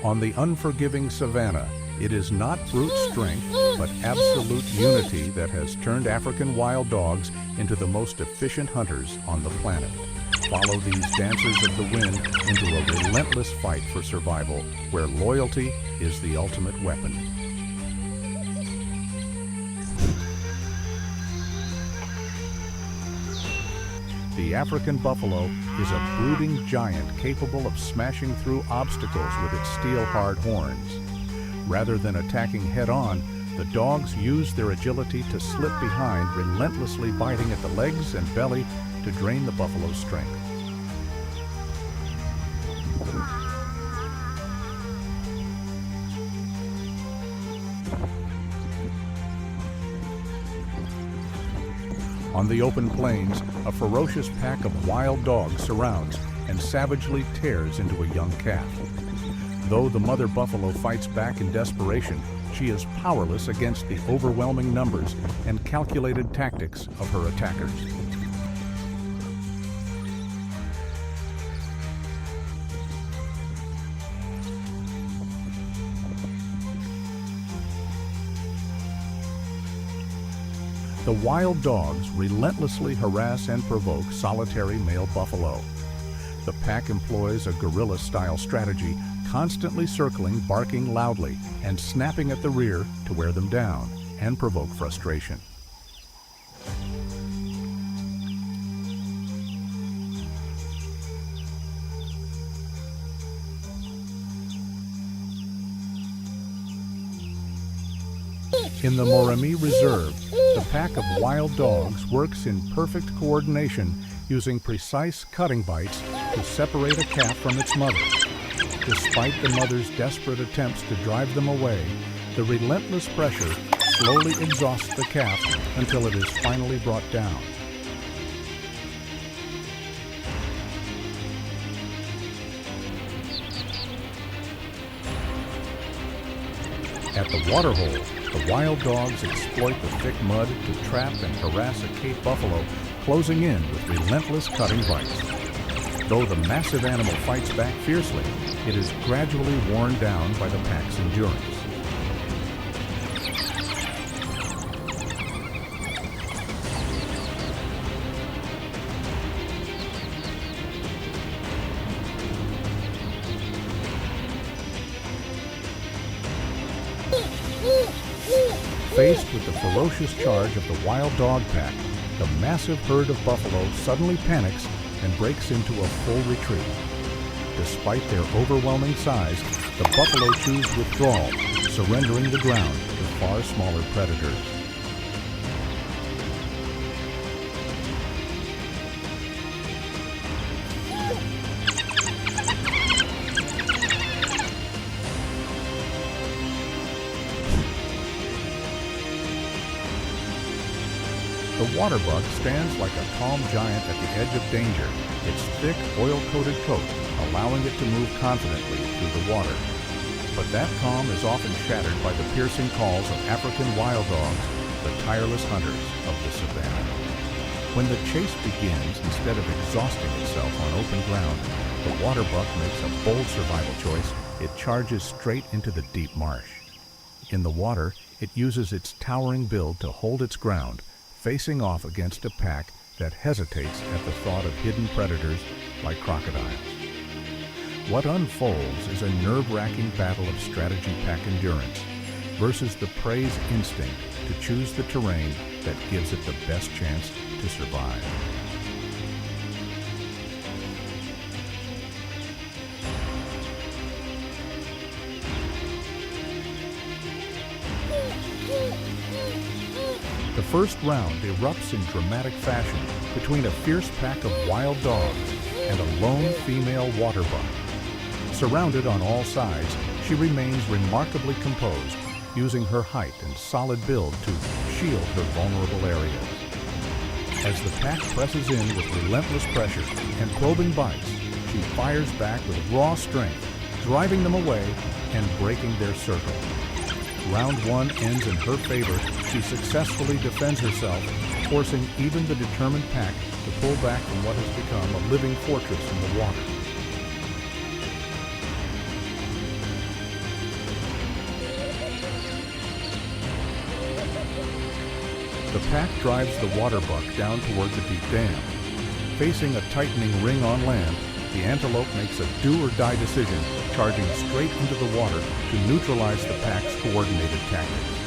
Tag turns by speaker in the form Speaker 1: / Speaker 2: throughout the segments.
Speaker 1: On the unforgiving savanna, it is not brute strength, but absolute unity that has turned African wild dogs into the most efficient hunters on the planet. Follow these dancers of the wind into a relentless fight for survival, where loyalty is the ultimate weapon. The African buffalo is a brooding giant capable of smashing through obstacles with its steel-hard horns. Rather than attacking head-on, the dogs use their agility to slip behind, relentlessly biting at the legs and belly to drain the buffalo's strength. On the open plains, a ferocious pack of wild dogs surrounds and savagely tears into a young calf. Though the mother buffalo fights back in desperation, she is powerless against the overwhelming numbers and calculated tactics of her attackers. The wild dogs relentlessly harass and provoke solitary male buffalo. The pack employs a guerrilla-style strategy, constantly circling, barking loudly, and snapping at the rear to wear them down and provoke frustration. In the Moremi Reserve, the pack of wild dogs works in perfect coordination, using precise cutting bites to separate a calf from its mother. Despite the mother's desperate attempts to drive them away, the relentless pressure slowly exhausts the calf until it is finally brought down. At the waterhole, the wild dogs exploit the thick mud to trap and harass a Cape buffalo, closing in with relentless cutting bites. Though the massive animal fights back fiercely, it is gradually worn down by the pack's endurance. Faced with the ferocious charge of the wild dog pack, the massive herd of buffalo suddenly panics and breaks into a full retreat. Despite their overwhelming size, the buffalo choose withdrawal, surrendering the ground to far smaller predators. The waterbuck stands like a calm giant at the edge of danger, its thick, oil-coated coat allowing it to move confidently through the water. But that calm is often shattered by the piercing calls of African wild dogs, the tireless hunters of the savanna. When the chase begins, instead of exhausting itself on open ground, the waterbuck makes a bold survival choice. It charges straight into the deep marsh. In the water, it uses its towering build to hold its ground, facing off against a pack that hesitates at the thought of hidden predators like crocodiles. What unfolds is a nerve-wracking battle of strategy pack endurance versus the prey's instinct to choose the terrain that gives it the best chance to survive. The first round erupts in dramatic fashion between a fierce pack of wild dogs and a lone female waterbuck. Surrounded on all sides, she remains remarkably composed, using her height and solid build to shield her vulnerable areas. As the pack presses in with relentless pressure and probing bites, she fires back with raw strength, driving them away and breaking their circle. Round one ends in her favor. She successfully defends herself, forcing even the determined pack to pull back from what has become a living fortress in the water. pack drives the water buck down toward the deep dam. Facing a tightening ring on land, the antelope makes a do-or-die decision, charging straight into the water to neutralize the pack's coordinated tactics.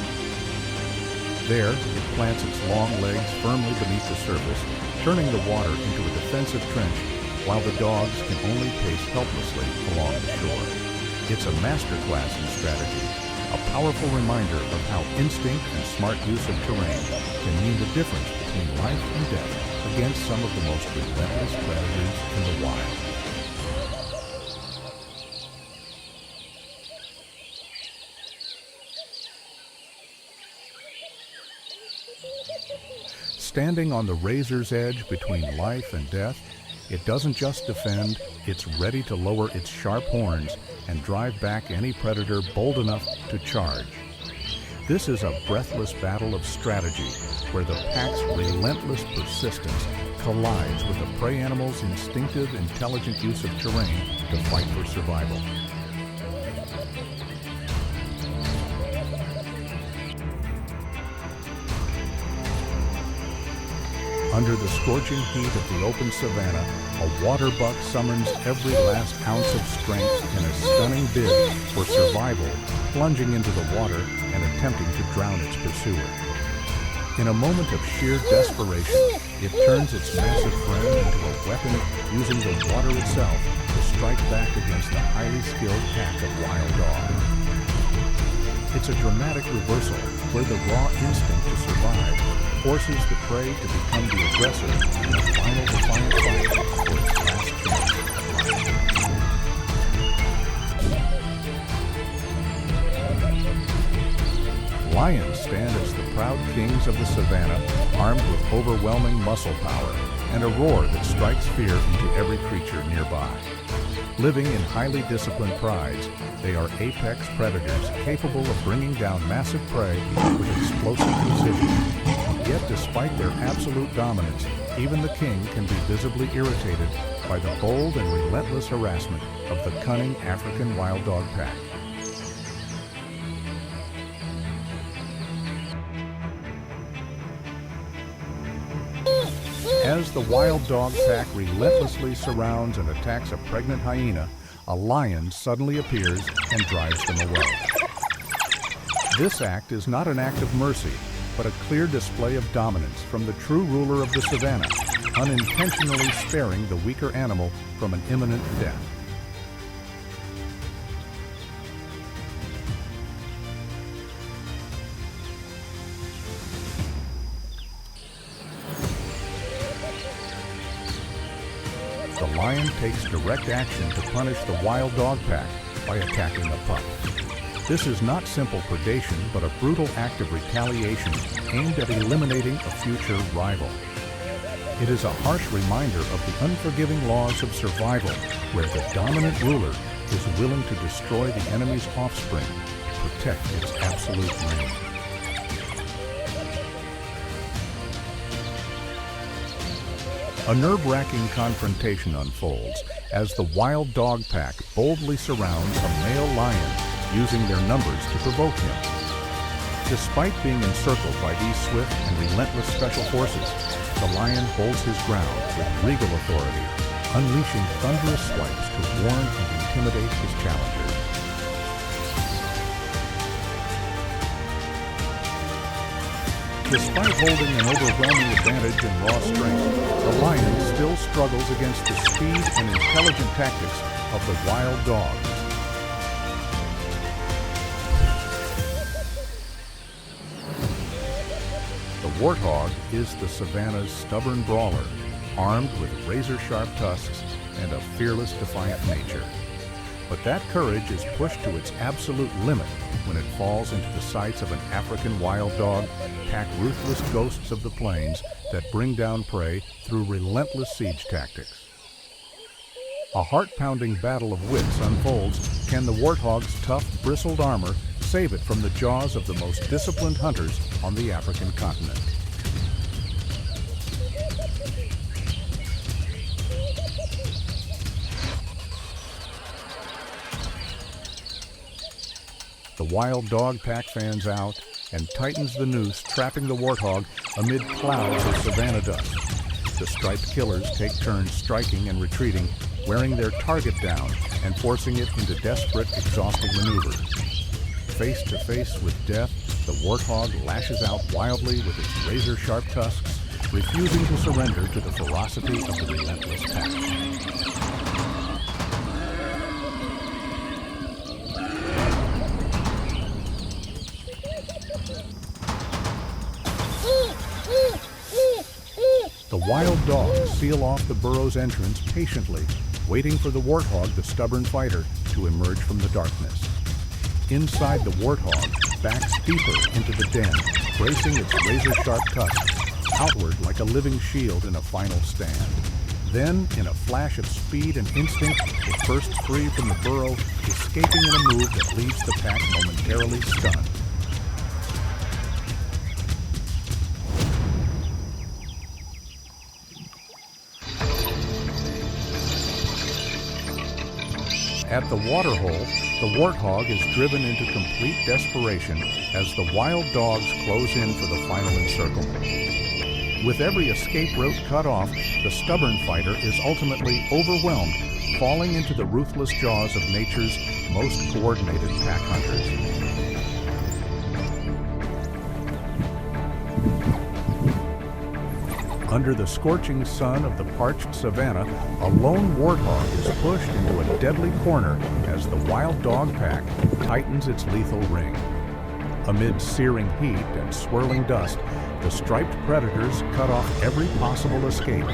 Speaker 1: There, it plants its long legs firmly beneath the surface, turning the water into a defensive trench, while the dogs can only pace helplessly along the shore. It's a masterclass in strategy, a powerful reminder of how instinct and smart use of terrain can mean the difference between life and death against some of the most relentless predators in the wild. Standing on the razor's edge between life and death, it doesn't just defend, it's ready to lower its sharp horns and drive back any predator bold enough to charge. This is a breathless battle of strategy, where the pack's relentless persistence collides with the prey animal's instinctive, intelligent use of terrain to fight for survival. Under the scorching heat of the open savanna, a water buck summons every last ounce of strength in a stunning bid for survival, plunging into the water and attempting to drown its pursuer. In a moment of sheer desperation, it turns its massive friend into a weapon, using the water itself to strike back against the highly skilled pack of wild dogs. It's a dramatic reversal where the raw instinct to survive forces the prey to become the aggressor in a final defiant fight for its last chance at life. Lions stand as the proud kings of the savanna, armed with overwhelming muscle power and a roar that strikes fear into every creature nearby. Living in highly disciplined prides, they are apex predators capable of bringing down massive prey with explosive precision. Yet despite their absolute dominance, even the king can be visibly irritated by the bold and relentless harassment of the cunning African wild dog pack. As the wild dog pack relentlessly surrounds and attacks a pregnant hyena, a lion suddenly appears and drives them away. This act is not an act of mercy, but a clear display of dominance from the true ruler of the savanna, unintentionally sparing the weaker animal from an imminent death. The lion takes direct action to punish the wild dog pack by attacking the pup. This is not simple predation, but a brutal act of retaliation aimed at eliminating a future rival. It is a harsh reminder of the unforgiving laws of survival, where the dominant ruler is willing to destroy the enemy's offspring to protect its absolute reign. A nerve-wracking confrontation unfolds as the wild dog pack boldly surrounds a male lion, using their numbers to provoke him. Despite being encircled by these swift and relentless special forces, the lion holds his ground with regal authority, unleashing thunderous swipes to warn and intimidate his challengers. Despite holding an overwhelming advantage in raw strength, the lion still struggles against the speed and intelligent tactics of the wild dog. The warthog is the savanna's stubborn brawler, armed with razor-sharp tusks and a fearless, defiant nature. But that courage is pushed to its absolute limit when it falls into the sights of an African wild dog, pack ruthless ghosts of the plains that bring down prey through relentless siege tactics. A heart-pounding battle of wits unfolds. Can the warthog's tough, bristled armor save it from the jaws of the most disciplined hunters on the African continent? The wild dog pack fans out and tightens the noose, trapping the warthog amid clouds of savanna dust. The striped killers take turns striking and retreating, wearing their target down and forcing it into desperate, exhausting maneuvers. Face to face with death, the warthog lashes out wildly with its razor-sharp tusks, refusing to surrender to the ferocity of the relentless pack. The wild dogs seal off the burrow's entrance patiently, waiting for the warthog, the stubborn fighter, to emerge from the darkness. Inside, the warthog backs deeper into the den, bracing its razor-sharp tusks outward like a living shield in a final stand. Then, in a flash of speed and instinct, it bursts free from the burrow, escaping in a move that leaves the pack momentarily stunned. At the waterhole, the warthog is driven into complete desperation as the wild dogs close in for the final encirclement. With every escape route cut off, the stubborn fighter is ultimately overwhelmed, falling into the ruthless jaws of nature's most coordinated pack hunters. Under the scorching sun of the parched savanna, a lone warthog is pushed into a deadly corner as the wild dog pack tightens its lethal ring. Amid searing heat and swirling dust, the striped predators cut off every possible escape,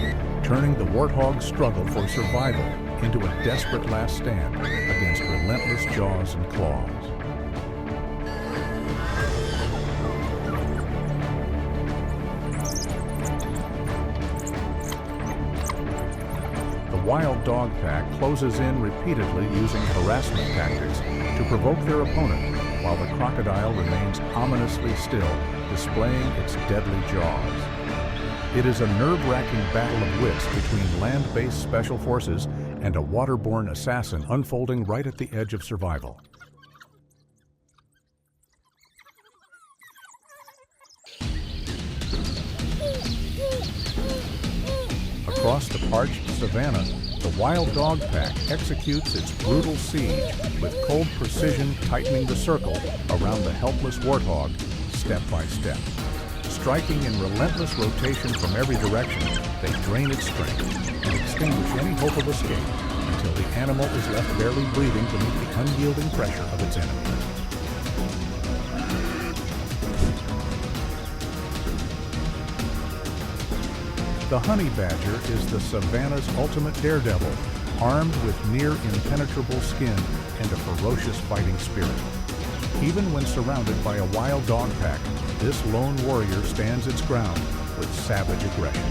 Speaker 1: turning the warthog's struggle for survival into a desperate last stand against relentless jaws and claws. The wild dog pack closes in repeatedly using harassment tactics to provoke their opponent, while the crocodile remains ominously still, displaying its deadly jaws. It is a nerve-wracking battle of wits between land-based special forces and a waterborne assassin unfolding right at the edge of survival. Across the parched savanna, the wild dog pack executes its brutal siege with cold precision, tightening the circle around the helpless warthog step by step. Striking in relentless rotation from every direction, they drain its strength and extinguish any hope of escape until the animal is left barely breathing beneath the unyielding pressure of its enemy. The honey badger is the savanna's ultimate daredevil, armed with near impenetrable skin and a ferocious fighting spirit. Even when surrounded by a wild dog pack, this lone warrior stands its ground with savage aggression.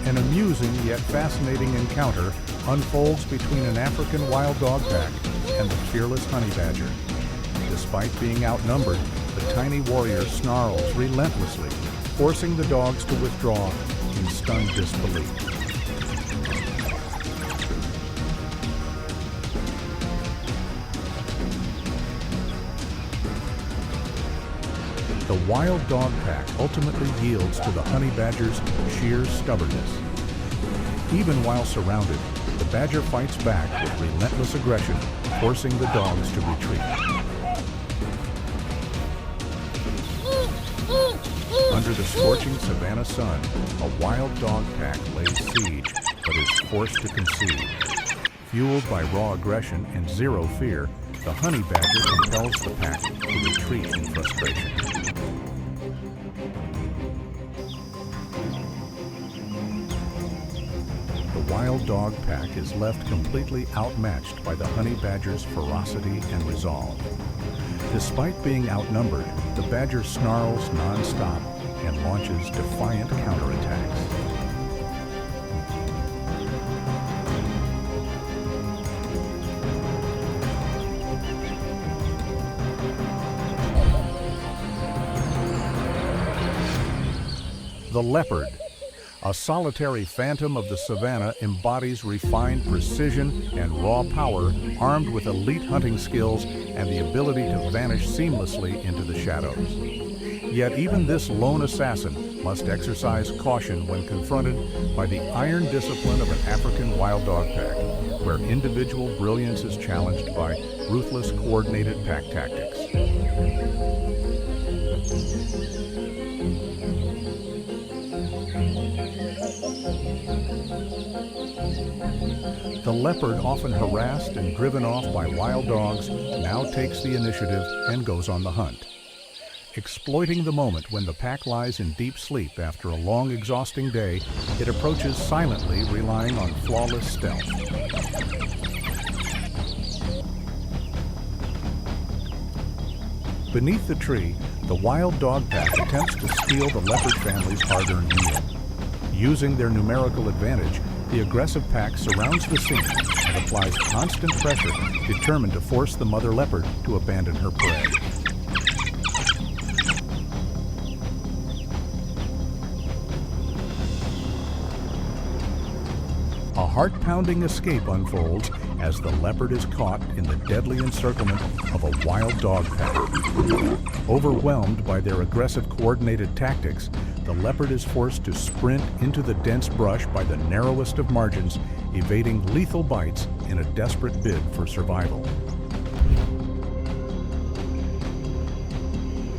Speaker 1: An amusing yet fascinating encounter unfolds between an African wild dog pack and the fearless honey badger. Despite being outnumbered, the tiny warrior snarls relentlessly, forcing the dogs to withdraw in stunned disbelief. The wild dog pack ultimately yields to the honey badger's sheer stubbornness. Even while surrounded, the badger fights back with relentless aggression, forcing the dogs to retreat. Under the scorching savanna sun, a wild dog pack lays siege, but is forced to concede. Fueled by raw aggression and zero fear, the honey badger compels the pack to retreat in frustration. The wild dog pack is left completely outmatched by the honey badger's ferocity and resolve. Despite being outnumbered, the badger snarls non-stop and launches defiant counterattacks. The leopard, A solitary phantom of the savanna embodies refined precision and raw power, armed with elite hunting skills and the ability to vanish seamlessly into the shadows. Yet even this lone assassin must exercise caution when confronted by the iron discipline of an African wild dog pack, where individual brilliance is challenged by ruthless coordinated pack tactics. The leopard, often harassed and driven off by wild dogs, now takes the initiative and goes on the hunt. Exploiting the moment when the pack lies in deep sleep after a long, exhausting day, it approaches silently, relying on flawless stealth. Beneath the tree, the wild dog pack attempts to steal the leopard family's hard-earned meal. Using their numerical advantage, the aggressive pack surrounds the scene and applies constant pressure, determined to force the mother leopard to abandon her prey. A heart-pounding escape unfolds as the leopard is caught in the deadly encirclement of a wild dog pack. Overwhelmed by their aggressive coordinated tactics, the leopard is forced to sprint into the dense brush by the narrowest of margins, evading lethal bites in a desperate bid for survival.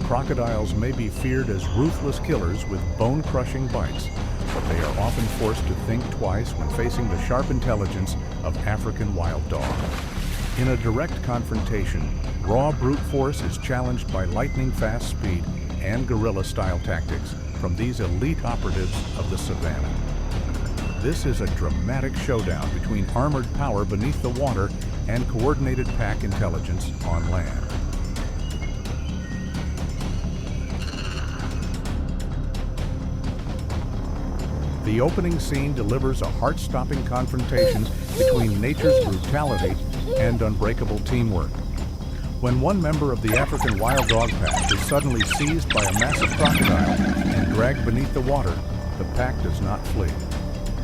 Speaker 1: Crocodiles may be feared as ruthless killers with bone-crushing bites, but they are often forced to think twice when facing the sharp intelligence of African wild dogs. In a direct confrontation, raw brute force is challenged by lightning-fast speed and guerrilla-style tactics from these elite operatives of the savanna. This is a dramatic showdown between armored power beneath the water and coordinated pack intelligence on land. The opening scene delivers a heart-stopping confrontation between nature's brutality and unbreakable teamwork. When one member of the African wild dog pack is suddenly seized by a massive crocodile and dragged beneath the water, the pack does not flee.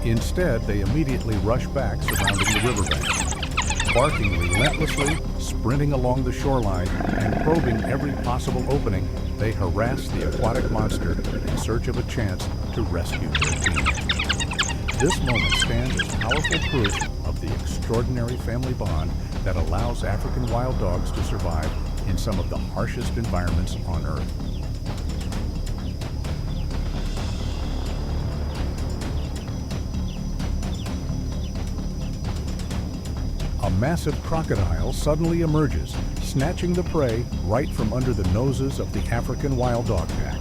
Speaker 1: Instead, they immediately rush back, surrounding the riverbank. Barking relentlessly, sprinting along the shoreline, and probing every possible opening, they harass the aquatic monster in search of a chance to rescue their team. This moment stands as powerful proof of the extraordinary family bond that allows African wild dogs to survive in some of the harshest environments on Earth. A massive crocodile suddenly emerges, snatching the prey right from under the noses of the African wild dog pack.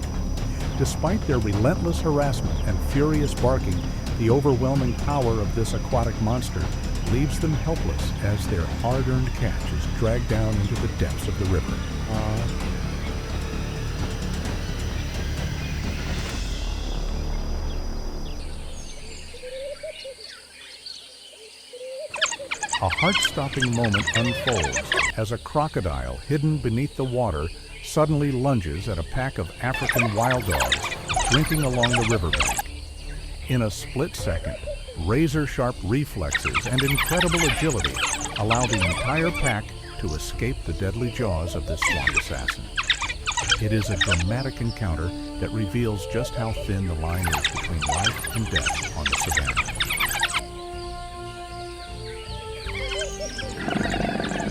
Speaker 1: Despite their relentless harassment and furious barking, the overwhelming power of this aquatic monster leaves them helpless as their hard-earned catch is dragged down into the depths of the river. A heart-stopping moment unfolds as a crocodile hidden beneath the water suddenly lunges at a pack of African wild dogs drinking along the riverbank. In a split second, razor-sharp reflexes and incredible agility allow the entire pack to escape the deadly jaws of this swamp assassin. It is a dramatic encounter that reveals just how thin the line is between life and death on the savanna.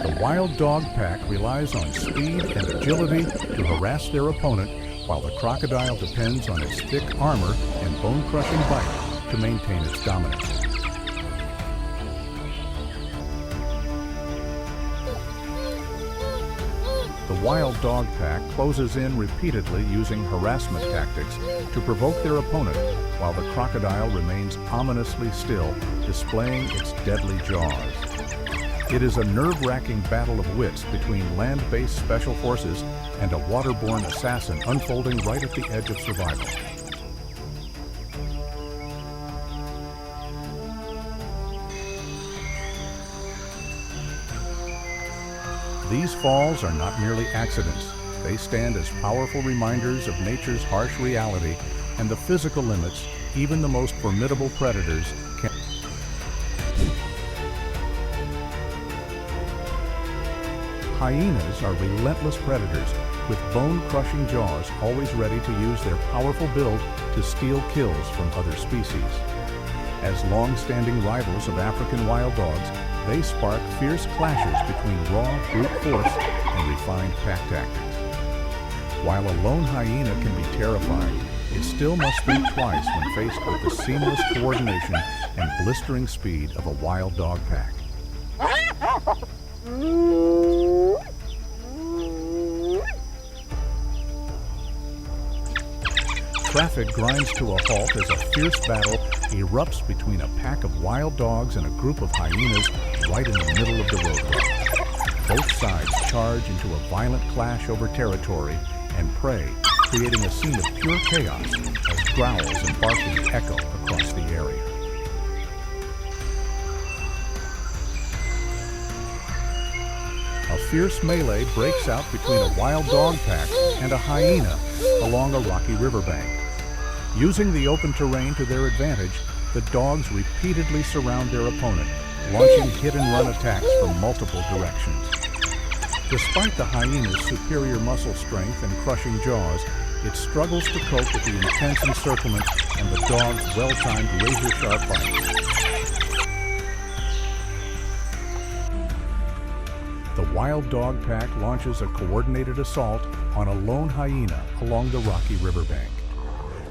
Speaker 1: The wild dog pack relies on speed and agility to harass their opponent, while the crocodile depends on its thick armor and bone-crushing bite to maintain its dominance. The wild dog pack closes in repeatedly using harassment tactics to provoke their opponent, while the crocodile remains ominously still, displaying its deadly jaws. It is a nerve-wracking battle of wits between land-based special forces and a waterborne assassin unfolding right at the edge of survival. These falls are not merely accidents. They stand as powerful reminders of nature's harsh reality and the physical limits even the most formidable predators can. Hyenas are relentless predators with bone-crushing jaws, always ready to use their powerful build to steal kills from other species. As long-standing rivals of African wild dogs, they spark fierce clashes between raw brute force and refined pack tactics. While a lone hyena can be terrifying, it still must think twice when faced with the seamless coordination and blistering speed of a wild dog pack. Traffic grinds to a halt as a fierce battle erupts between a pack of wild dogs and a group of hyenas right in the middle of the roadway. Both sides charge into a violent clash over territory and prey, creating a scene of pure chaos as growls and barking echo across the area. A fierce melee breaks out between a wild dog pack and a hyena along a rocky riverbank. Using the open terrain to their advantage, the dogs repeatedly surround their opponent, launching hit-and-run attacks from multiple directions. Despite the hyena's superior muscle strength and crushing jaws, it struggles to cope with the intense encirclement and the dog's well-timed razor-sharp bites. The wild dog pack launches a coordinated assault on a lone hyena along the rocky riverbank.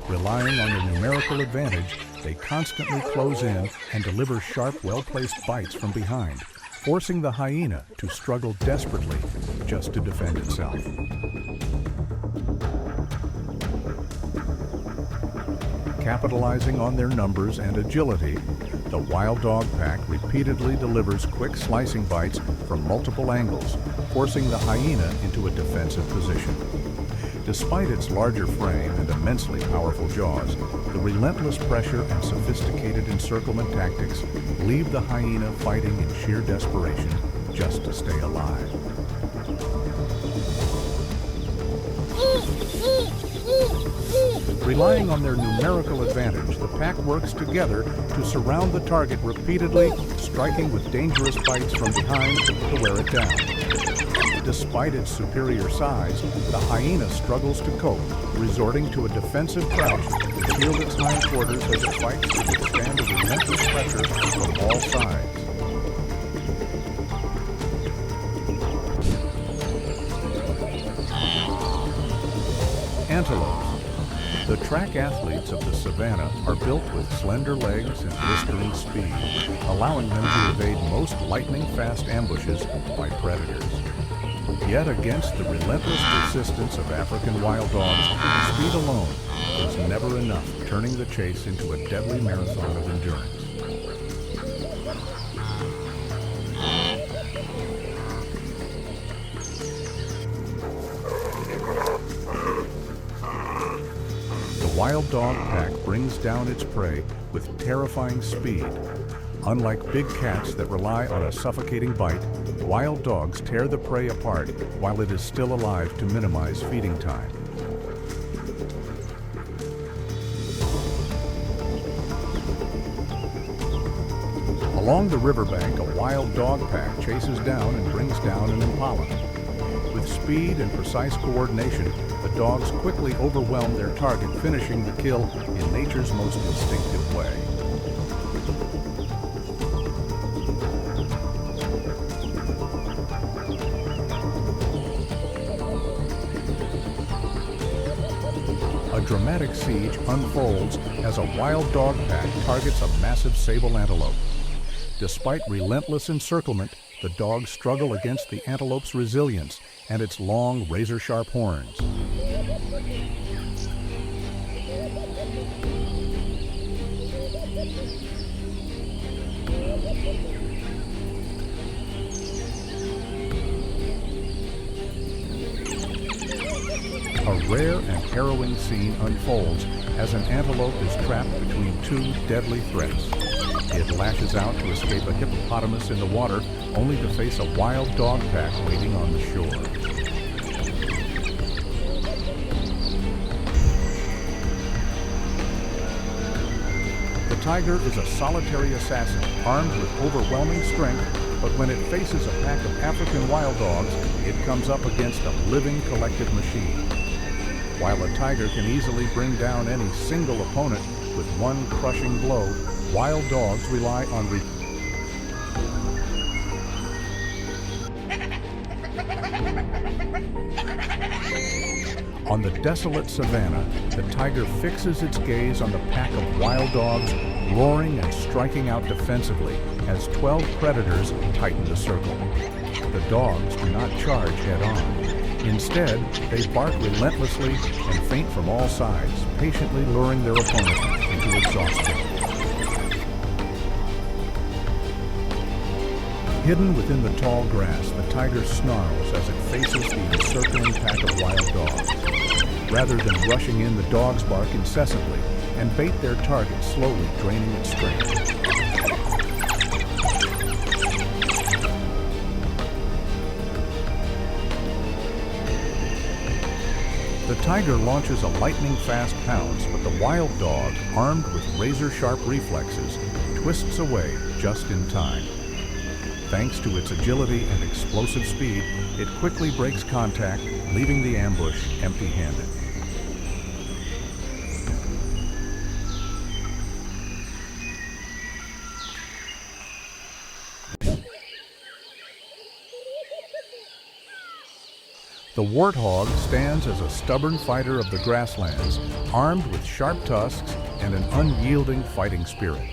Speaker 1: Relying on their numerical advantage, they constantly close in and deliver sharp, well-placed bites from behind, forcing the hyena to struggle desperately just to defend itself. Capitalizing on their numbers and agility, the wild dog pack repeatedly delivers quick slicing bites from multiple angles, forcing the hyena into a defensive position. Despite its larger frame and immensely powerful jaws, the relentless pressure and sophisticated encirclement tactics leave the hyena fighting in sheer desperation just to stay alive. Relying on their numerical advantage, the pack works together to surround the target repeatedly, striking with dangerous bites from behind to wear it down. Despite its superior size, the hyena struggles to cope, resorting to a defensive crouch to shield its hindquarters as it fights to withstand the relentless pressure from all sides. Antelopes. The track athletes of the savanna are built with slender legs and blistering speed, allowing them to evade most lightning-fast ambushes by predators. Yet against the relentless persistence of African wild dogs, speed alone was never enough, turning the chase into a deadly marathon of endurance. The wild dog pack brings down its prey with terrifying speed. Unlike big cats that rely on a suffocating bite, wild dogs tear the prey apart while it is still alive to minimize feeding time. Along the riverbank, a wild dog pack chases down and brings down an impala. With speed and precise coordination, the dogs quickly overwhelm their target, finishing the kill in nature's most instinctive way. A dramatic siege unfolds as a wild dog pack targets a massive sable antelope. Despite relentless encirclement, the dogs struggle against the antelope's resilience and its long, razor-sharp horns. A rare and harrowing scene unfolds as an antelope is trapped between two deadly threats. It lashes out to escape a hippopotamus in the water, only to face a wild dog pack waiting on the shore. tiger is a solitary assassin, armed with overwhelming strength, but when it faces a pack of African wild dogs, it comes up against a living collective machine. While a tiger can easily bring down any single opponent with one crushing blow, wild dogs rely on On the desolate savanna, the tiger fixes its gaze on the pack of wild dogs, roaring and striking out defensively as 12 predators tighten the circle. The dogs do not charge head-on. Instead, they bark relentlessly and feint from all sides, patiently luring their opponent into exhaustion. Hidden within the tall grass, the tiger snarls as it faces the encircling pack of wild dogs. Rather than rushing in, the dogs bark incessantly and bait their target, slowly draining its strength. The tiger launches a lightning-fast pounce, but the wild dog, armed with razor-sharp reflexes, twists away just in time. Thanks to its agility and explosive speed, it quickly breaks contact, leaving the ambush empty-handed. The warthog stands as a stubborn fighter of the grasslands, armed with sharp tusks and an unyielding fighting spirit.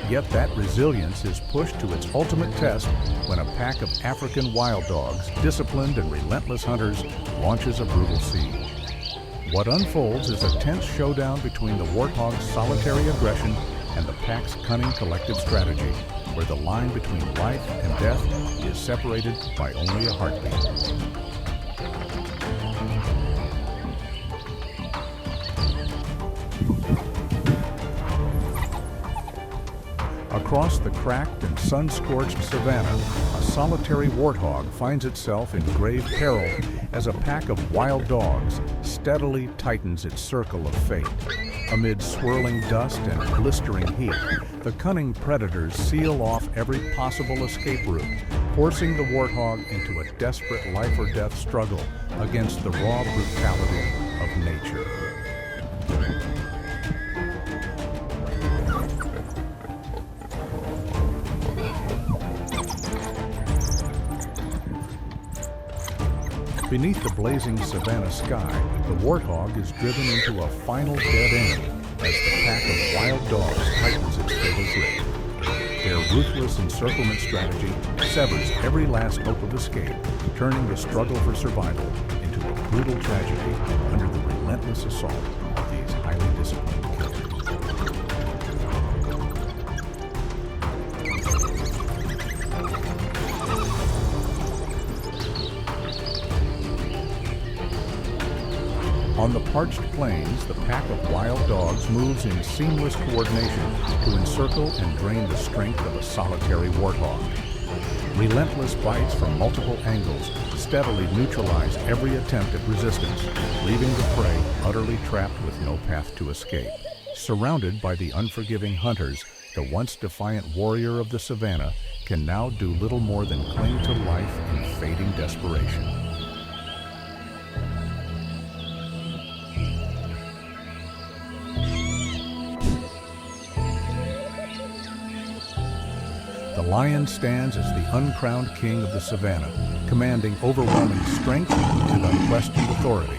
Speaker 1: Yet that resilience is pushed to its ultimate test when a pack of African wild dogs, disciplined and relentless hunters, launches a brutal siege. What unfolds is a tense showdown between the warthog's solitary aggression and the pack's cunning collective strategy, where the line between life and death is separated by only a heartbeat. Across the cracked and sun-scorched savanna, a solitary warthog finds itself in grave peril as a pack of wild dogs steadily tightens its circle of fate. Amid swirling dust and blistering heat, the cunning predators seal off every possible escape route, forcing the warthog into a desperate life-or-death struggle against the raw brutality of nature. Beneath the blazing savanna sky, the warthog is driven into a final dead end as the pack of wild dogs tightens its fatal grip. Their ruthless encirclement strategy severs every last hope of escape, turning the struggle for survival into a brutal tragedy under the relentless assault of these highly disciplined killers. On the parched plains, the pack of wild dogs moves in seamless coordination to encircle and drain the strength of a solitary warthog. Relentless bites from multiple angles steadily neutralize every attempt at resistance, leaving the prey utterly trapped with no path to escape. Surrounded by the unforgiving hunters, the once defiant warrior of the savanna can now do little more than cling to life in fading desperation. The lion stands as the uncrowned king of the savanna, commanding overwhelming strength and unquestioned authority.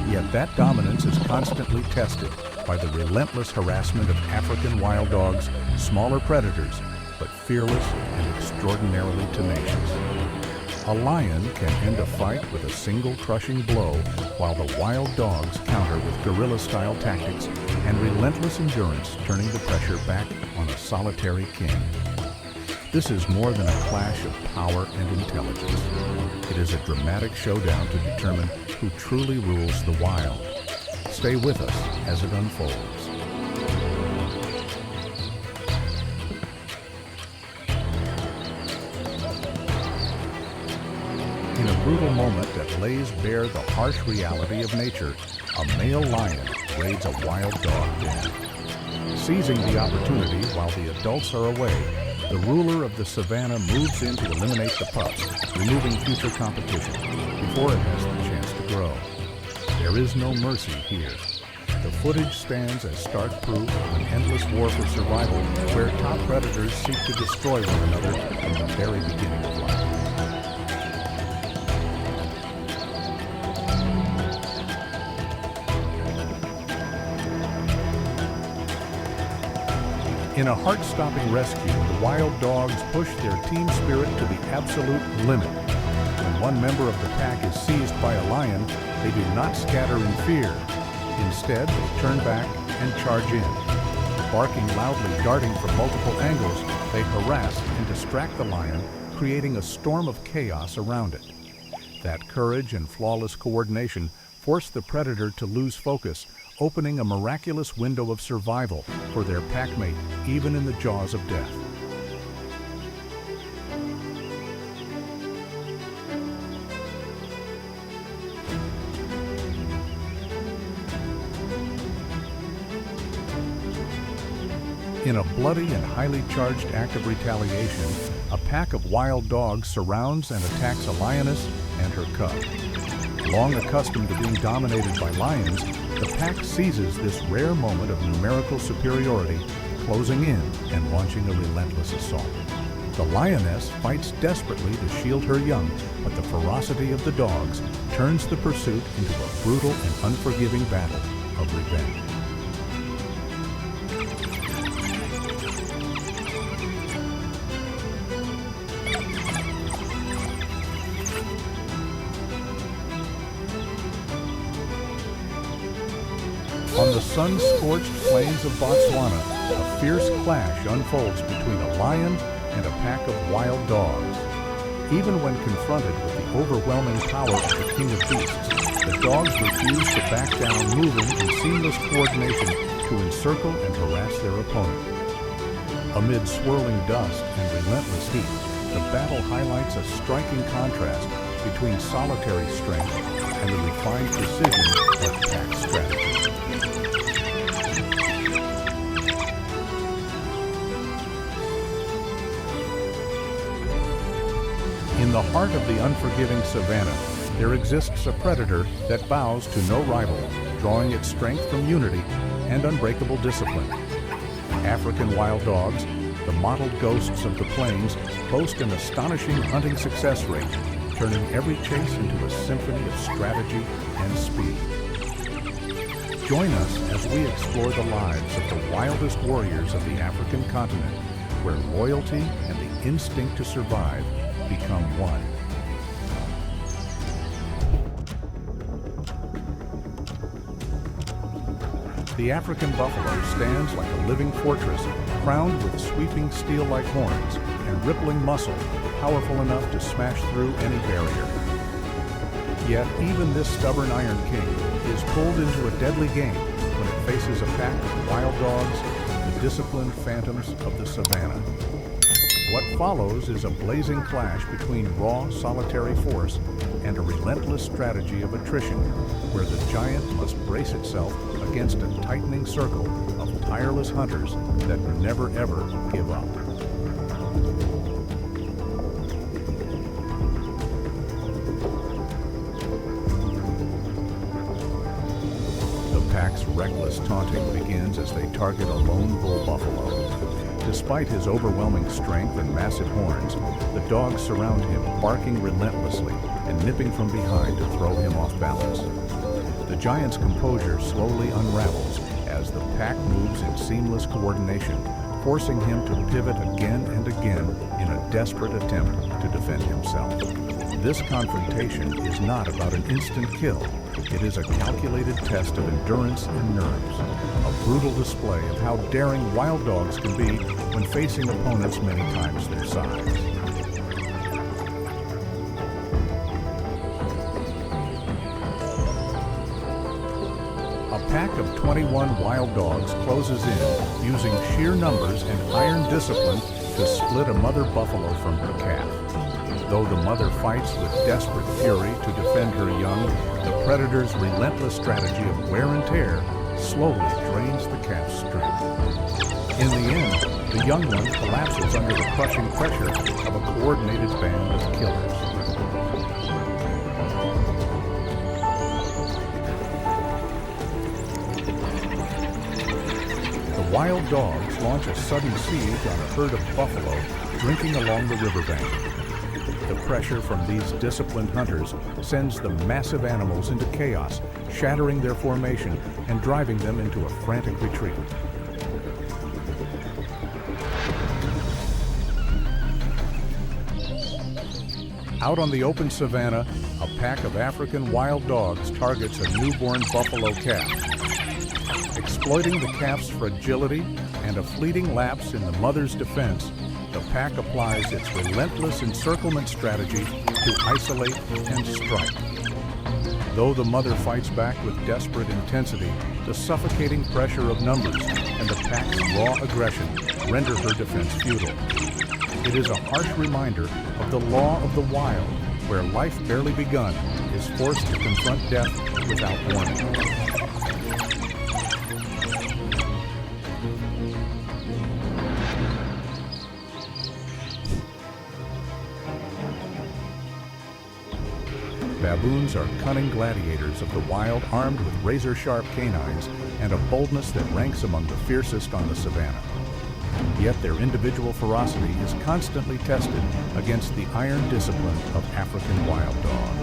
Speaker 1: Yet that dominance is constantly tested by the relentless harassment of African wild dogs, smaller predators, but fearless and extraordinarily tenacious. A lion can end a fight with a single crushing blow, while the wild dogs counter with guerrilla-style tactics and relentless endurance, turning the pressure back on a solitary king. This is more than a clash of power and intelligence. It is a dramatic showdown to determine who truly rules the wild. Stay with us as it unfolds. In a brutal moment that lays bare the harsh reality of nature, a male lion raids a wild dog den. Seizing the opportunity while the adults are away, the ruler of the savanna moves in to eliminate the pups, removing future competition before it has the chance to grow. There is no mercy here. The footage stands as stark proof of an endless war for survival where top predators seek to destroy one another from the very beginning of life. In a heart-stopping rescue, the wild dogs push their team spirit to the absolute limit. When one member of the pack is seized by a lion, they do not scatter in fear. Instead, they turn back and charge in. Barking loudly, darting from multiple angles, they harass and distract the lion, creating a storm of chaos around it. That courage and flawless coordination force the predator to lose focus, opening a miraculous window of survival for their packmate, even in the jaws of death. In a bloody and highly charged act of retaliation, a pack of wild dogs surrounds and attacks a lioness and her cub. Long accustomed to being dominated by lions, the pack seizes this rare moment of numerical superiority, closing in and launching a relentless assault. The lioness fights desperately to shield her young, but the ferocity of the dogs turns the pursuit into a brutal and unforgiving battle of revenge. On the sun-scorched plains of Botswana, a fierce clash unfolds between a lion and a pack of wild dogs. Even when confronted with the overwhelming power of the king of beasts, the dogs refuse to back down, moving in seamless coordination to encircle and harass their opponent. Amid swirling dust and relentless heat, the battle highlights a striking contrast between solitary strength and the refined precision of pack strategy. In the heart of the unforgiving savanna, there exists a predator that bows to no rival, drawing its strength from unity and unbreakable discipline. African wild dogs, the mottled ghosts of the plains, boast an astonishing hunting success rate, turning every chase into a symphony of strategy and speed. Join us as we explore the lives of the wildest warriors of the African continent, where loyalty and the instinct to survive become one. The African buffalo stands like a living fortress, crowned with sweeping steel-like horns and rippling muscle, powerful enough to smash through any barrier. Yet even this stubborn Iron King is pulled into a deadly game when it faces a pack of wild dogs, the disciplined phantoms of the savanna. What follows is a blazing clash between raw, solitary force and a relentless strategy of attrition, where the giant must brace itself against a tightening circle of tireless hunters that never ever give up. The pack's reckless taunting begins as they target a lone bull buffalo. Despite his overwhelming strength and massive horns, the dogs surround him, barking relentlessly and nipping from behind to throw him off balance. The giant's composure slowly unravels as the pack moves in seamless coordination, forcing him to pivot again and again in a desperate attempt to defend himself. This confrontation is not about an instant kill. It is a calculated test of endurance and nerves, a brutal display of how daring wild dogs can be when facing opponents many times their size. A pack of 21 wild dogs closes in, using sheer numbers and iron discipline to split a mother buffalo from her calf. Though the mother fights with desperate fury to defend her young, the predator's relentless strategy of wear and tear slowly drains the calf's strength. In the end, the young one collapses under the crushing pressure of a coordinated band of killers. The wild dogs launch a sudden siege on a herd of buffalo drinking along the riverbank. The pressure from these disciplined hunters sends the massive animals into chaos, shattering their formation and driving them into a frantic retreat. Out on the open savanna, a pack of African wild dogs targets a newborn buffalo calf. Exploiting the calf's fragility and a fleeting lapse in the mother's defense, the pack applies its relentless encirclement strategy to isolate and strike. Though the mother fights back with desperate intensity, the suffocating pressure of numbers and the pack's raw aggression render her defense futile. It is a harsh reminder of the law of the wild, where life barely begun is forced to confront death without warning. Baboons are cunning gladiators of the wild, armed with razor-sharp canines and a boldness that ranks among the fiercest on the savanna. Yet their individual ferocity is constantly tested against the iron discipline of African wild dogs.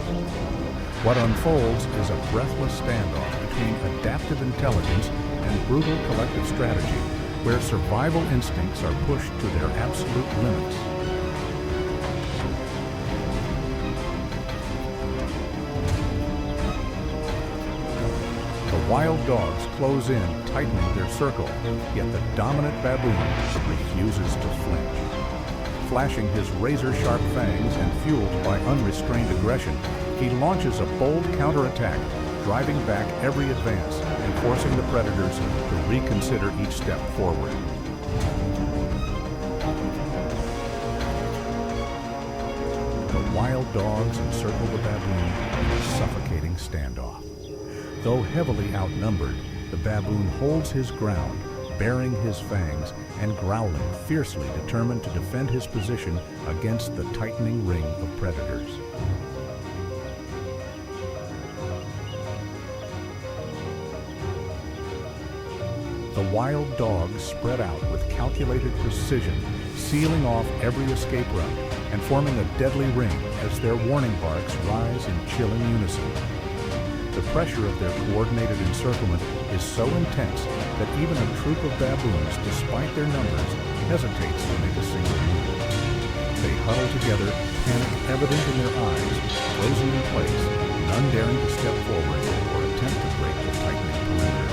Speaker 1: What unfolds is a breathless standoff between adaptive intelligence and brutal collective strategy, where survival instincts are pushed to their absolute limits. The wild dogs close in, tightening their circle, yet the dominant baboon refuses to flinch. Flashing his razor-sharp fangs and fueled by unrestrained aggression, he launches a bold counterattack, driving back every advance and forcing the predators to reconsider each step forward. The wild dogs encircle the baboon in a suffocating standoff. Though heavily outnumbered, the baboon holds his ground, baring his fangs and growling, fiercely determined to defend his position against the tightening ring of predators. The wild dogs spread out with calculated precision, sealing off every escape route and forming a deadly ring as their warning barks rise in chilling unison. The pressure of their coordinated encirclement is so intense that even a troop of baboons, despite their numbers, hesitates to make a single move. They huddle together, panic evident in their eyes, frozen in place, none daring to step forward or attempt to break the tightening perimeter.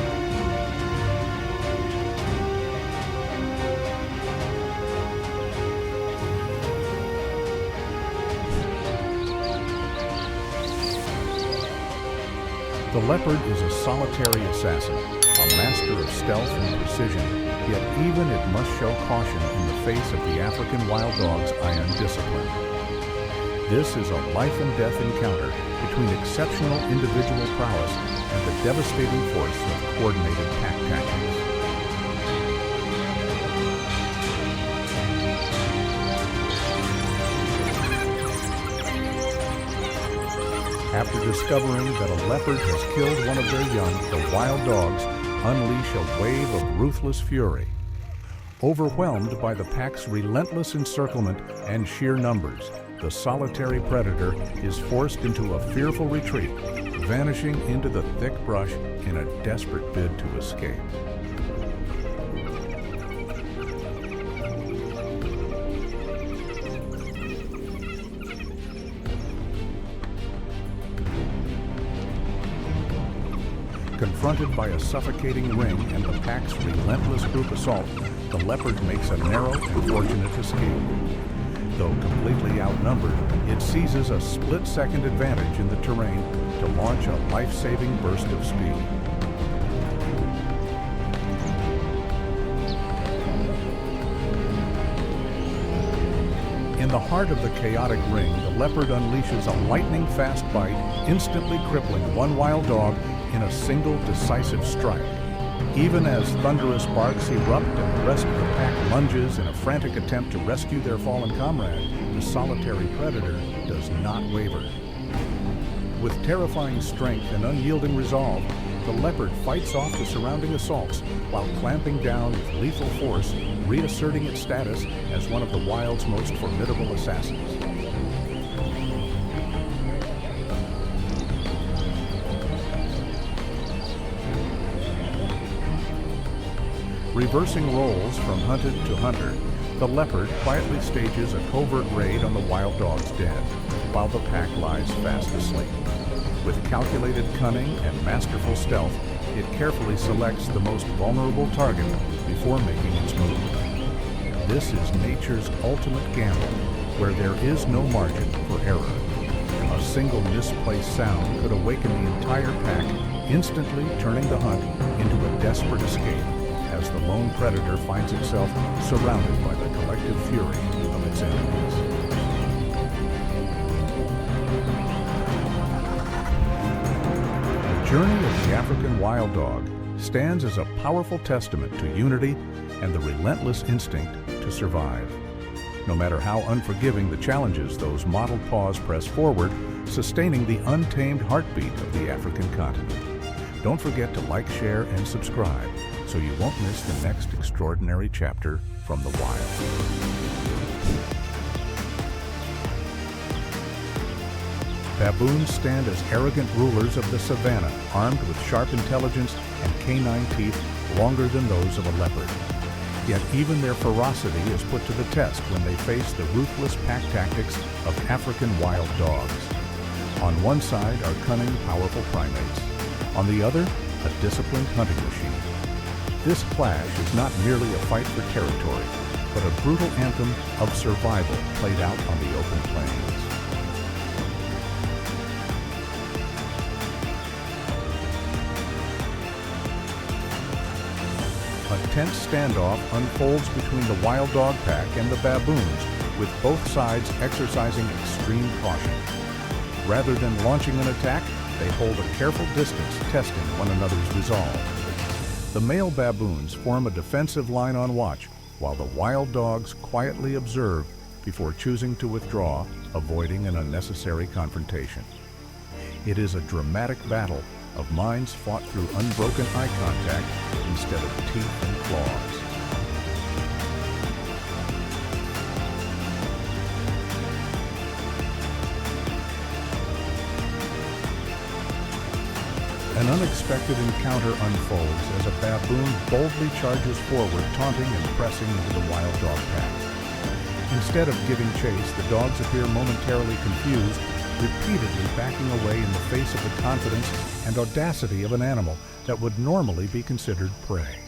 Speaker 1: The leopard is a solitary assassin, a master of stealth and precision, yet even it must show caution in the face of the African wild dog's iron discipline. This is a life and death encounter between exceptional individual prowess and the devastating force of coordinated pack tactics. After discovering that a leopard has killed one of their young, the wild dogs unleash a wave of ruthless fury. Overwhelmed by the pack's relentless encirclement and sheer numbers, the solitary predator is forced into a fearful retreat, vanishing into the thick brush in a desperate bid to escape. Confronted by a suffocating ring and the pack's relentless group assault, the leopard makes a narrow and fortunate escape. Though completely outnumbered, it seizes a split-second advantage in the terrain to launch a life-saving burst of speed. In the heart of the chaotic ring, the leopard unleashes a lightning-fast bite, instantly crippling one wild dog in a single decisive strike. Even as thunderous barks erupt and the rest of the pack lunges in a frantic attempt to rescue their fallen comrade, the solitary predator does not waver. With terrifying strength and unyielding resolve, the leopard fights off the surrounding assaults while clamping down with lethal force, reasserting its status as one of the wild's most formidable assassins. Reversing roles from hunted to hunter, the leopard quietly stages a covert raid on the wild dog's den, while the pack lies fast asleep. With calculated cunning and masterful stealth, it carefully selects the most vulnerable target before making its move. This is nature's ultimate gamble, where there is no margin for error. A single misplaced sound could awaken the entire pack, instantly turning the hunt into a desperate escape, as the lone predator finds itself surrounded by the collective fury of its enemies. The journey of the African wild dog stands as a powerful testament to unity and the relentless instinct to survive. No matter how unforgiving the challenges, those mottled paws press forward, sustaining the untamed heartbeat of the African continent. Don't forget to like, share, and subscribe so you won't miss the next extraordinary chapter from the wild. Baboons stand as arrogant rulers of the savanna, armed with sharp intelligence and canine teeth longer than those of a leopard. Yet even their ferocity is put to the test when they face the ruthless pack tactics of African wild dogs. On one side are cunning, powerful primates. On the other, a disciplined hunting machine. This clash is not merely a fight for territory, but a brutal anthem of survival played out on the open plains. A tense standoff unfolds between the wild dog pack and the baboons, with both sides exercising extreme caution. Rather than launching an attack, they hold a careful distance, testing one another's resolve. The male baboons form a defensive line on watch, while the wild dogs quietly observe before choosing to withdraw, avoiding an unnecessary confrontation. It is a dramatic battle of minds fought through unbroken eye contact instead of teeth and claws. An unexpected encounter unfolds as a baboon boldly charges forward, taunting and pressing into the wild dog pack. Instead of giving chase, the dogs appear momentarily confused, repeatedly backing away in the face of the confidence and audacity of an animal that would normally be considered prey.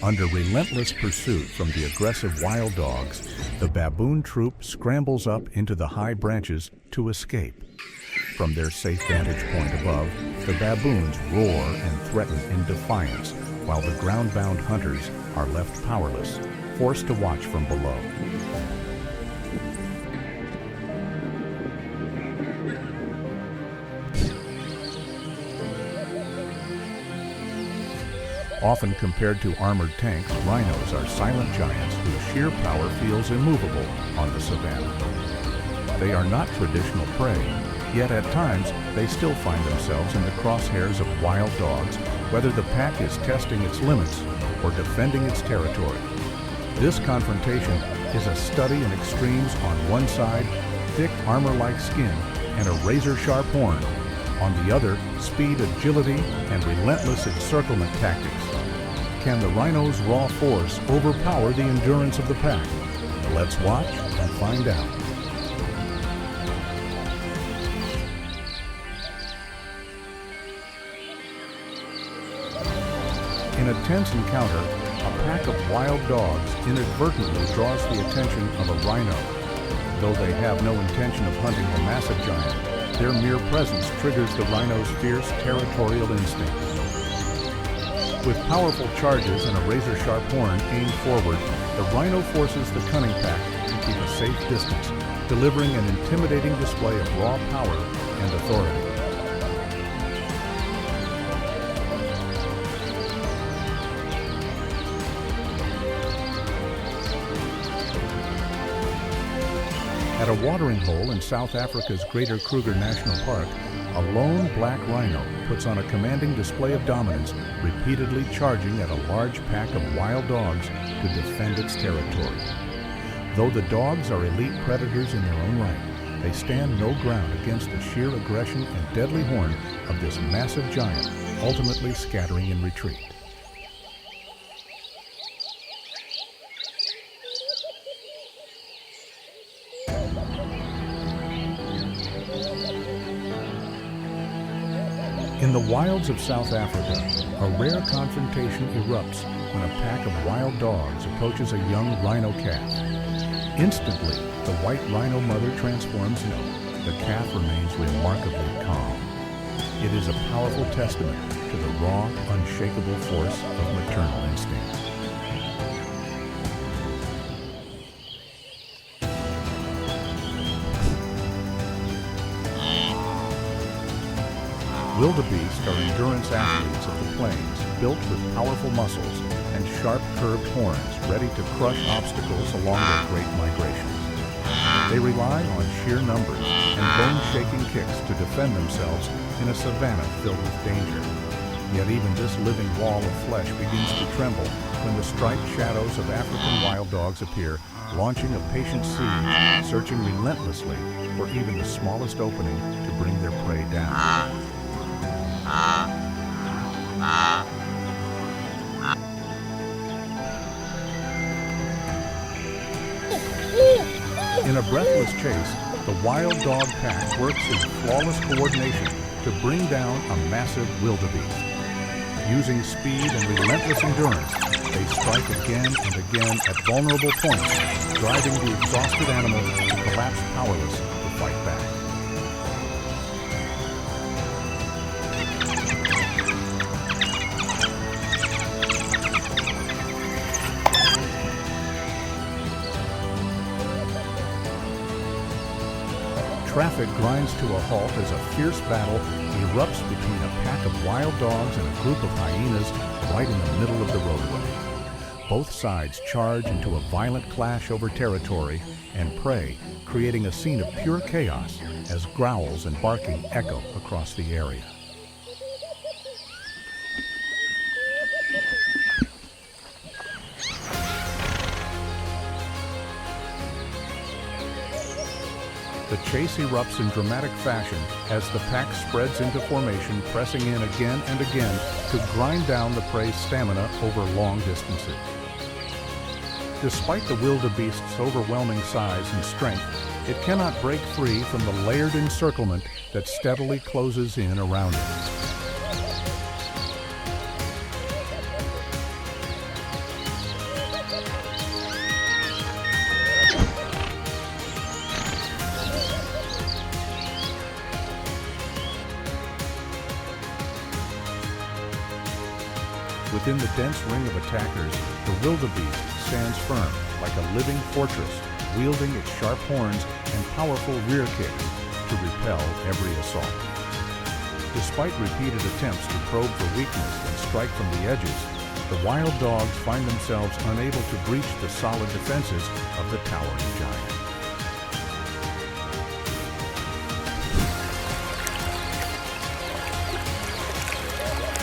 Speaker 1: Under relentless pursuit from the aggressive wild dogs, the baboon troop scrambles up into the high branches to escape. From their safe vantage point above, the baboons roar and threaten in defiance, while the ground-bound hunters are left powerless, forced to watch from below. Often compared to armored tanks, rhinos are silent giants whose sheer power feels immovable on the savanna. They are not traditional prey, yet at times they still find themselves in the crosshairs of wild dogs, whether the pack is testing its limits or defending its territory. This confrontation is a study in extremes. On one side, thick armor-like skin and a razor-sharp horn. On the other, speed, agility, and relentless encirclement tactics. Can the rhino's raw force overpower the endurance of the pack? Let's watch and find out. In a tense encounter, a pack of wild dogs inadvertently draws the attention of a rhino. Though they have no intention of hunting the massive giant, their mere presence triggers the rhino's fierce territorial instincts. With powerful charges and a razor-sharp horn aimed forward, the rhino forces the cunning pack to keep a safe distance, delivering an intimidating display of raw power and authority. At a watering hole in South Africa's Greater Kruger National Park, a lone black rhino puts on a commanding display of dominance, repeatedly charging at a large pack of wild dogs to defend its territory. Though the dogs are elite predators in their own right, they stand no ground against the sheer aggression and deadly horn of this massive giant, ultimately scattering in retreat. In the wilds of South Africa, a rare confrontation erupts when a pack of wild dogs approaches a young rhino calf. Instantly, the white rhino mother transforms no. The calf remains remarkably calm. It is a powerful testament to the raw, unshakable force of maternal instinct. Wildebeest are endurance athletes of the plains, built with powerful muscles and sharp curved horns, ready to crush obstacles along their great migrations. They rely on sheer numbers and bone-shaking kicks to defend themselves in a savanna filled with danger. Yet even this living wall of flesh begins to tremble when the striped shadows of African wild dogs appear, launching a patient siege, searching relentlessly for even the smallest opening to bring their prey down. In a breathless chase, the wild dog pack works in flawless coordination to bring down a massive wildebeest. Using speed and relentless endurance, they strike again and again at vulnerable points, driving the exhausted animal to collapse powerless to fight back. Traffic grinds to a halt as a fierce battle erupts between a pack of wild dogs and a group of hyenas right in the middle of the roadway. Both sides charge into a violent clash over territory and prey, creating a scene of pure chaos as growls and barking echo across the area. The chase erupts in dramatic fashion as the pack spreads into formation, pressing in again and again to grind down the prey's stamina over long distances. Despite the wildebeest's overwhelming size and strength, it cannot break free from the layered encirclement that steadily closes in around it. Within the dense ring of attackers, the wildebeest stands firm like a living fortress, wielding its sharp horns and powerful rear kicks to repel every assault. Despite repeated attempts to probe for weakness and strike from the edges, the wild dogs find themselves unable to breach the solid defenses of the towering giant.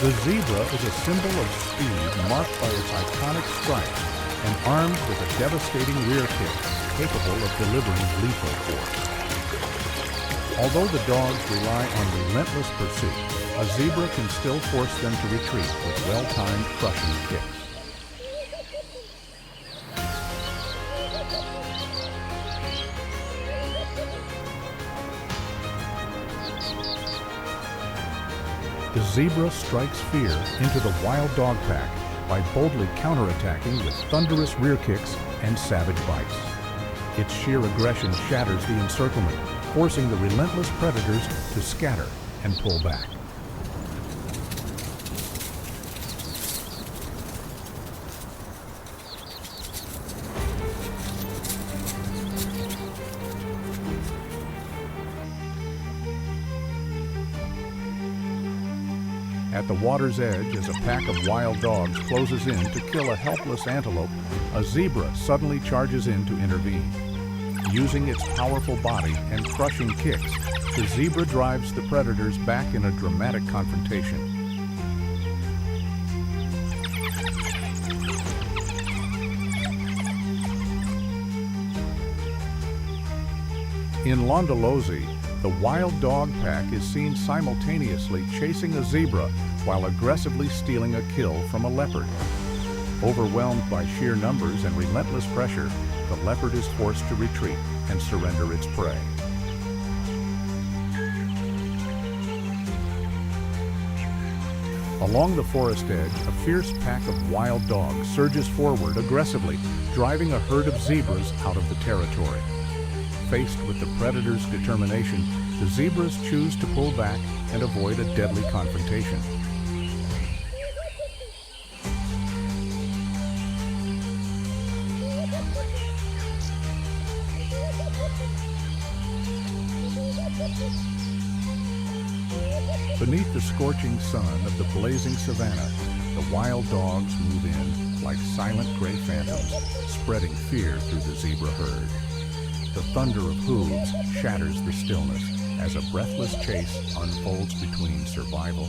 Speaker 1: The zebra is a symbol of speed marked by its iconic stripes and armed with a devastating rear kick capable of delivering lethal force. Although the dogs rely on relentless pursuit, a zebra can still force them to retreat with well-timed crushing kicks. The zebra strikes fear into the wild dog pack by boldly counterattacking with thunderous rear kicks and savage bites. Its sheer aggression shatters the encirclement, forcing the relentless predators to scatter and pull back. At the water's edge, as a pack of wild dogs closes in to kill a helpless antelope, a zebra suddenly charges in to intervene. Using its powerful body and crushing kicks, the zebra drives the predators back in a dramatic confrontation. In Londolozi, the wild dog pack is seen simultaneously chasing a zebra while aggressively stealing a kill from a leopard. Overwhelmed by sheer numbers and relentless pressure, the leopard is forced to retreat and surrender its prey. Along the forest edge, a fierce pack of wild dogs surges forward aggressively, driving a herd of zebras out of the territory. Faced with the predator's determination, the zebras choose to pull back and avoid a deadly confrontation. Beneath the scorching sun of the blazing savanna, the wild dogs move in like silent gray phantoms, spreading fear through the zebra herd. The thunder of hooves shatters the stillness as a breathless chase unfolds between survival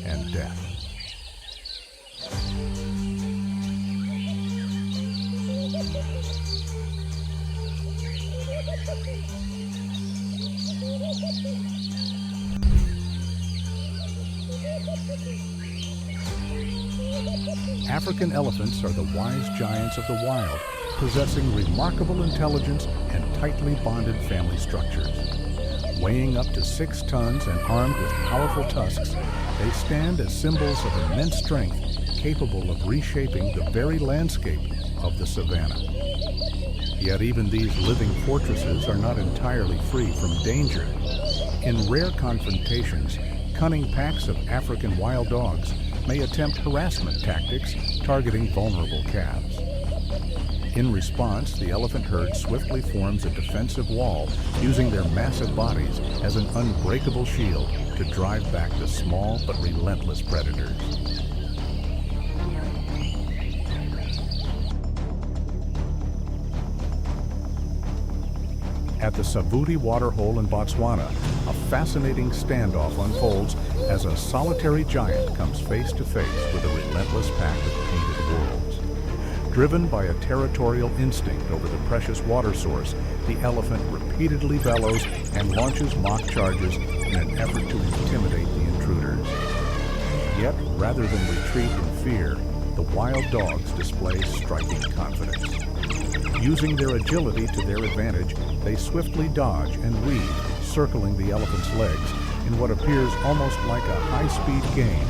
Speaker 1: and death. African elephants are the wise giants of the wild, possessing remarkable intelligence and tightly bonded family structures. Weighing up to 6 tons and armed with powerful tusks, they stand as symbols of immense strength, capable of reshaping the very landscape of the savanna. Yet even these living fortresses are not entirely free from danger. In rare confrontations, cunning packs of African wild dogs may attempt harassment tactics targeting vulnerable calves. In response, the elephant herd swiftly forms a defensive wall, using their massive bodies as an unbreakable shield to drive back the small but relentless predators. At the Savuti waterhole in Botswana, a fascinating standoff unfolds as a solitary giant comes face to face with a relentless pack of painted wolves. Driven by a territorial instinct over the precious water source, the elephant repeatedly bellows and launches mock charges in an effort to intimidate the intruders. Yet, rather than retreat in fear, the wild dogs display striking confidence. Using their agility to their advantage, they swiftly dodge and weave, circling the elephant's legs in what appears almost like a high-speed game.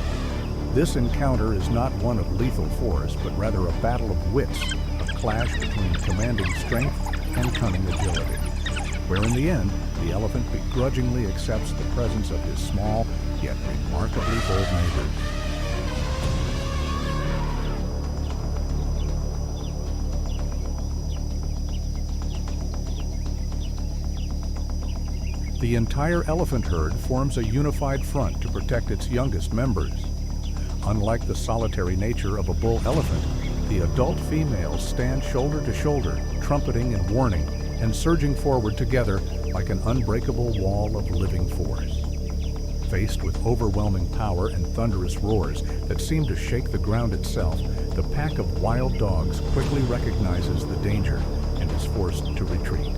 Speaker 1: This encounter is not one of lethal force, but rather a battle of wits, a clash between commanding strength and cunning agility, where in the end, the elephant begrudgingly accepts the presence of his small, yet remarkably bold neighbors. The entire elephant herd forms a unified front to protect its youngest members. Unlike the solitary nature of a bull elephant, the adult females stand shoulder to shoulder, trumpeting and warning, and surging forward together like an unbreakable wall of living force. Faced with overwhelming power and thunderous roars that seem to shake the ground itself, the pack of wild dogs quickly recognizes the danger and is forced to retreat.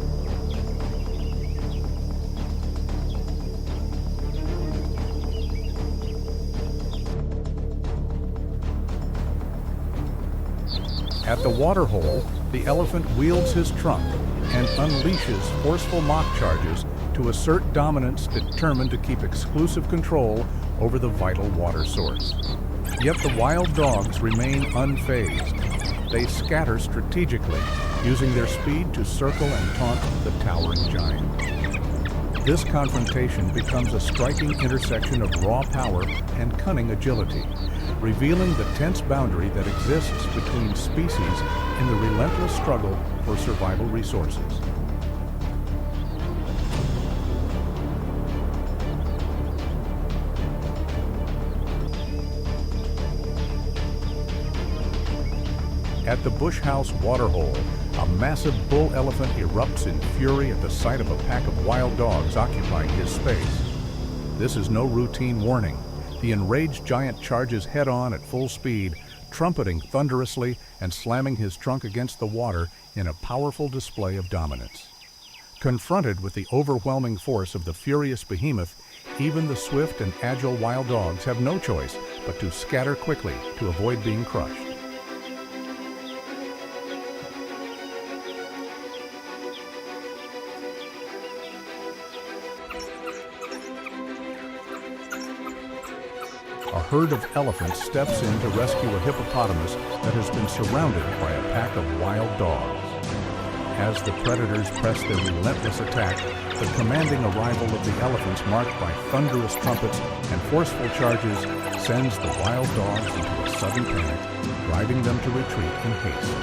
Speaker 1: At the waterhole, the elephant wields his trunk and unleashes forceful mock charges to assert dominance, determined to keep exclusive control over the vital water source. Yet the wild dogs remain unfazed. They scatter strategically, using their speed to circle and taunt the towering giant. This confrontation becomes a striking intersection of raw power and cunning agility, revealing the tense boundary that exists between species in the relentless struggle for survival resources. At the Bush House waterhole, a massive bull elephant erupts in fury at the sight of a pack of wild dogs occupying his space. This is no routine warning. The enraged giant charges head-on at full speed, trumpeting thunderously and slamming his trunk against the water in a powerful display of dominance. Confronted with the overwhelming force of the furious behemoth, even the swift and agile wild dogs have no choice but to scatter quickly to avoid being crushed. A herd of elephants steps in to rescue a hippopotamus that has been surrounded by a pack of wild dogs. As the predators press their relentless attack, the commanding arrival of the elephants, marked by thunderous trumpets and forceful charges, sends the wild dogs into a sudden panic, driving them to retreat in haste.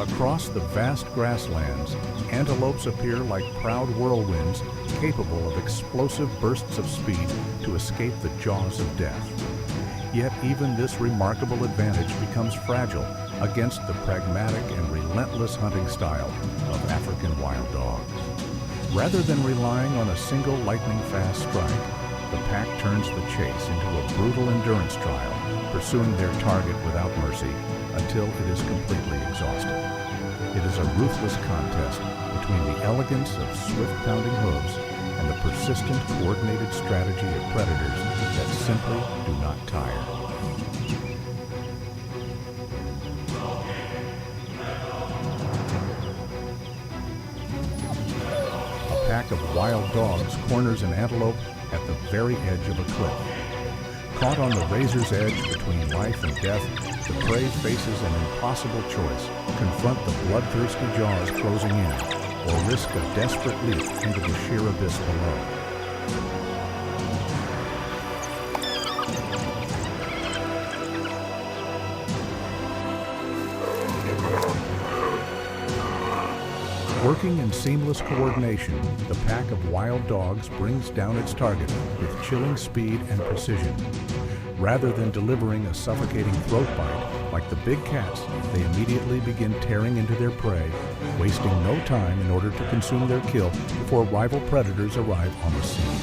Speaker 1: Across the vast grasslands, antelopes appear like proud whirlwinds, capable of explosive bursts of speed to escape the jaws of death. Yet even this remarkable advantage becomes fragile against the pragmatic and relentless hunting style of African wild dogs. Rather than relying on a single lightning-fast strike, the pack turns the chase into a brutal endurance trial, pursuing their target without mercy until it is completely exhausted. It is a ruthless contest between the elegance of swift-pounding hooves and the persistent, coordinated strategy of predators that simply do not tire. A pack of wild dogs corners an antelope at the very edge of a cliff. Caught on the razor's edge between life and death, the prey faces an impossible choice: confront the bloodthirsty jaws closing in, or risk a desperate leap into the sheer abyss below. Working in seamless coordination, the pack of wild dogs brings down its target with chilling speed and precision. Rather than delivering a suffocating throat bite, like the big cats, they immediately begin tearing into their prey, wasting no time in order to consume their kill before rival predators arrive on the scene.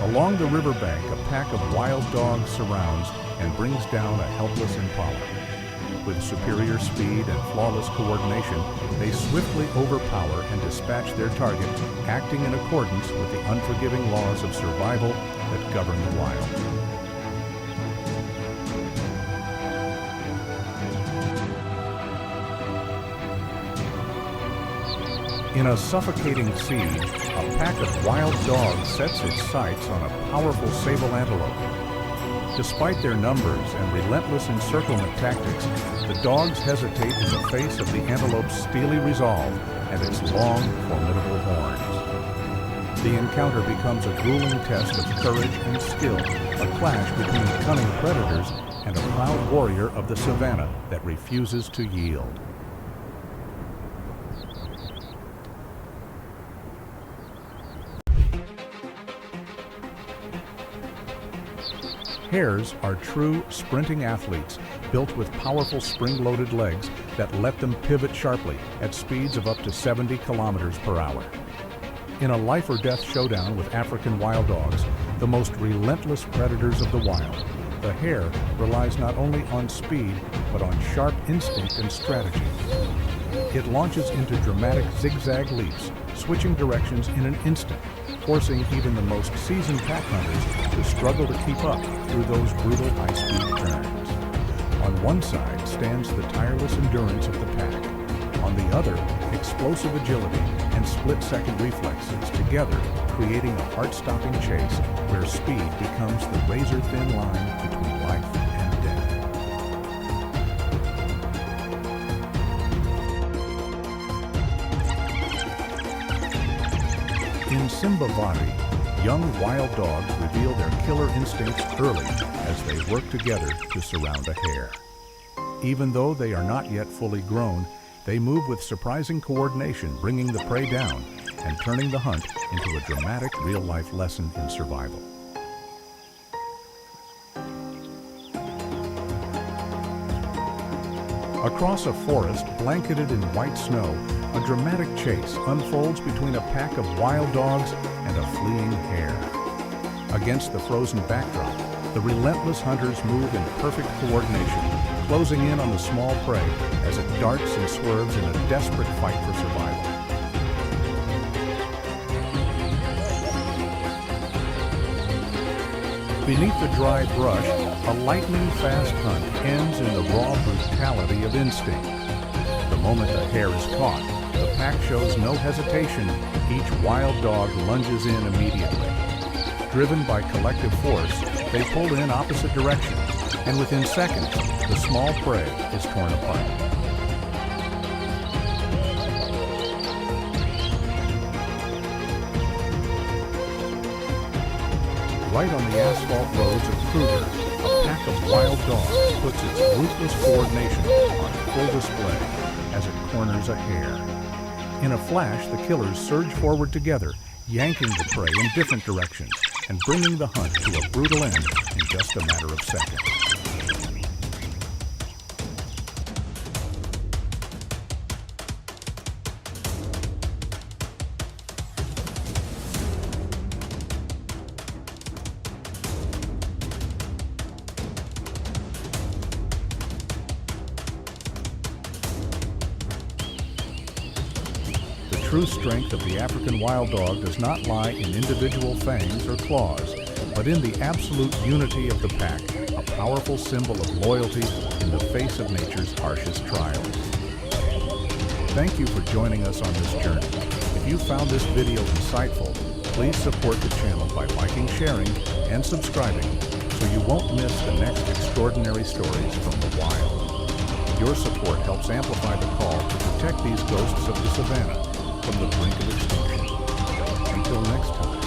Speaker 1: Along the riverbank, a pack of wild dogs surrounds and brings down a helpless impala. With superior speed and flawless coordination, they swiftly overpower and dispatch their target, acting in accordance with the unforgiving laws of survival that govern the wild. In a suffocating siege, a pack of wild dogs sets its sights on a powerful sable antelope. Despite their numbers and relentless encirclement tactics, the dogs hesitate in the face of the antelope's steely resolve and its long, formidable horns. The encounter becomes a grueling test of courage and skill, a clash between cunning predators and a proud warrior of the savanna that refuses to yield. Hares are true sprinting athletes, built with powerful spring-loaded legs that let them pivot sharply at speeds of up to 70 kilometers per hour. In a life-or-death showdown with African wild dogs, the most relentless predators of the wild, the hare relies not only on speed, but on sharp instinct and strategy. It launches into dramatic zigzag leaps, switching directions in an instant, forcing even the most seasoned pack hunters to struggle to keep up through those brutal high-speed turns. On one side stands the tireless endurance of the pack. On the other, explosive agility and split-second reflexes together, creating a heart-stopping chase where speed becomes the razor-thin line between life and death. In Simbavari, young wild dogs reveal their killer instincts early as they work together to surround a hare. Even though they are not yet fully grown, they move with surprising coordination, bringing the prey down and turning the hunt into a dramatic real-life lesson in survival. Across a forest blanketed in white snow, a dramatic chase unfolds between a pack of wild dogs and a fleeing hare. Against the frozen backdrop, the relentless hunters move in perfect coordination, closing in on the small prey as it darts and swerves in a desperate fight for survival. Beneath the dry brush, a lightning-fast hunt ends in the raw brutality of instinct. The moment the hare is caught, the pack shows no hesitation. Each wild dog lunges in immediately. Driven by collective force, they pull in opposite directions, and within seconds, the small prey is torn apart. Right on the asphalt roads of Kruger, a pack of wild dogs puts its ruthless coordination on full display as it corners a hare. In a flash, the killers surge forward together, yanking the prey in different directions and bringing the hunt to a brutal end in just a matter of seconds. The true strength of the African wild dog does not lie in individual fangs or claws, but in the absolute unity of the pack, a powerful symbol of loyalty in the face of nature's harshest trials. Thank you for joining us on this journey. If you found this video insightful, please support the channel by liking, sharing, and subscribing so you won't miss the next extraordinary stories from the wild. Your support helps amplify the call to protect these ghosts of the savannah from the brink of extinction. Until next time.